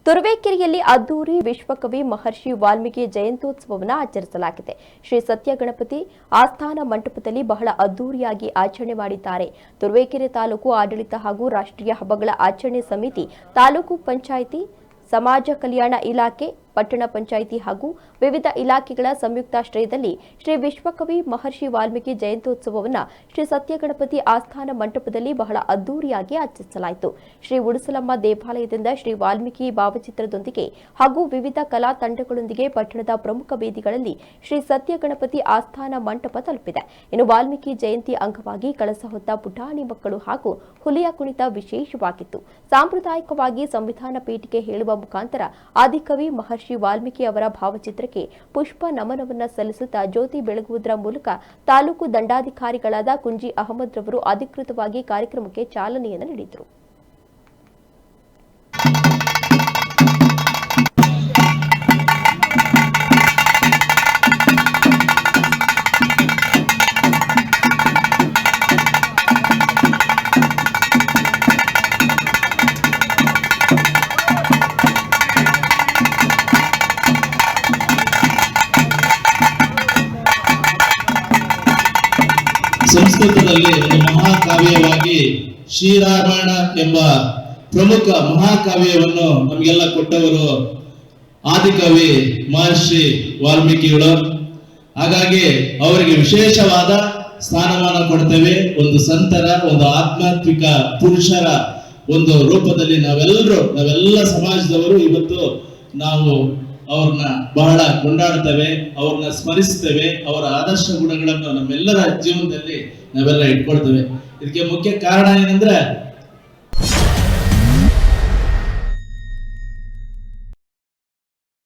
ತುರುವೇಕೆರೆಯಲ್ಲಿ ಅದ್ದೂರಿ ವಿಶ್ವಕವಿ ಮಹರ್ಷಿ ವಾಲ್ಮೀಕಿ ಜಯಂತ್ಯೋತ್ಸವವನ್ನು ಆಚರಿಸಲಾಗಿದೆ. ಶ್ರೀ ಸತ್ಯ ಗಣಪತಿ ಆಸ್ಥಾನ ಮಂಟಪದಲ್ಲಿ ಬಹಳ ಅದ್ದೂರಿಯಾಗಿ ಆಚರಣೆ ಮಾಡಿದ್ದಾರೆ. ತುರುವೇಕೆರೆ ತಾಲೂಕು ಆಡಳಿತ ಹಾಗೂ ರಾಷ್ಟ್ರೀಯ ಹಬ್ಬಗಳ ಆಚರಣೆ ಸಮಿತಿ, ತಾಲೂಕು ಪಂಚಾಯಿತಿ, ಸಮಾಜ ಕಲ್ಯಾಣ ಇಲಾಖೆ, ಪಟ್ಟಣ ಪಂಚಾಯಿತಿ ಹಾಗೂ ವಿವಿಧ ಇಲಾಖೆಗಳ ಸಂಯುಕ್ತಾಶ್ರಯದಲ್ಲಿ ಶ್ರೀ ವಿಶ್ವಕವಿ ಮಹರ್ಷಿ ವಾಲ್ಮೀಕಿ ಜಯಂತ್ಯೋತ್ಸವವನ್ನು ಶ್ರೀ ಸತ್ಯ ಗಣಪತಿ ಆಸ್ಥಾನ ಮಂಟಪದಲ್ಲಿ ಬಹಳ ಅದ್ದೂರಿಯಾಗಿ ಆಚರಿಸಲಾಯಿತು. ಶ್ರೀ ಉಡುಸಲಮ್ಮ ದೇವಾಲಯದಿಂದ ಶ್ರೀ ವಾಲ್ಮೀಕಿ ಭಾವಚಿತ್ರದೊಂದಿಗೆ ಹಾಗೂ ವಿವಿಧ ಕಲಾ ತಂಡಗಳೊಂದಿಗೆ ಪಟ್ಟಣದ ಪ್ರಮುಖ ಬೀದಿಗಳಲ್ಲಿ ಶ್ರೀ ಸತ್ಯ ಗಣಪತಿ ಆಸ್ಥಾನ ಮಂಟಪ ತಲುಪಿದೆ. ಇನ್ನು ವಾಲ್ಮೀಕಿ ಜಯಂತಿ ಅಂಗವಾಗಿ ಕಳಸ ಹೊತ್ತ ಪುಟಾಣಿ ಮಕ್ಕಳು ಹಾಗೂ ಹುಲಿಯ ಕುಣಿತ ವಿಶೇಷವಾಗಿತ್ತು. ಸಾಂಪ್ರದಾಯಿಕವಾಗಿ ಸಂವಿಧಾನ ಪೀಠಿಕೆ ಹೇಳುವ ಮುಖಾಂತರ ಆದಿಕವಿ ಮಹರ್ಷಿ ವಾಲ್ಮೀಕಿ ಅವರ ಭಾವಚಿತ್ರಕ್ಕೆ ಪುಷ್ಪ ನಮನವನ್ನು ಸಲ್ಲಿಸುತ್ತಾ ಜ್ಯೋತಿ ಬೆಳಗುವುದರ ಮೂಲಕ ತಾಲೂಕು ದಂಡಾಧಿಕಾರಿಗಳಾದ ಕುಂಜಿ ಅಹಮದ್ ರವರು ಅಧಿಕೃತವಾಗಿ ಕಾರ್ಯಕ್ರಮಕ್ಕೆ ಚಾಲನೆಯನ್ನು ನೀಡಿದರು. ಸಂಸ್ಕೃತದಲ್ಲಿ ಒಂದು ಮಹಾಕಾವ್ಯವಾಗಿ ಶ್ರೀರಾಮಾಯಣ ಎಂಬ ಪ್ರಮುಖ ಮಹಾಕಾವ್ಯವನ್ನು ನಮಗೆಲ್ಲ ಕೊಟ್ಟವರು ಆದಿಕವಿ ಮಹರ್ಷಿ ವಾಲ್ಮೀಕಿಗಳು. ಹಾಗಾಗಿ ಅವರಿಗೆ ವಿಶೇಷವಾದ ಸ್ಥಾನಮಾನ ಕೊಡ್ತೇವೆ. ಒಂದು ಸಂತರ, ಒಂದು ಆಧ್ಯಾತ್ಮಿಕ ಪುರುಷರ ಒಂದು ರೂಪದಲ್ಲಿ ನಾವೆಲ್ಲ ಸಮಾಜದವರು ಇವತ್ತು ನಾವು ಅವ್ರನ್ನ ಬಹಳ ಕೊಂಡಾಡ್ತೇವೆ, ಅವ್ರನ್ನ ಸ್ಮರಿಸ್ತೇವೆ. ಅವರ ಆದರ್ಶ ಗುಣಗಳನ್ನು ನಮ್ಮೆಲ್ಲರ ಜೀವನದಲ್ಲಿ ನಾವೆಲ್ಲ ಇಟ್ಕೊಳ್ತೇವೆ. ಇದಕ್ಕೆ ಮುಖ್ಯ ಕಾರಣ ಏನಂದ್ರೆ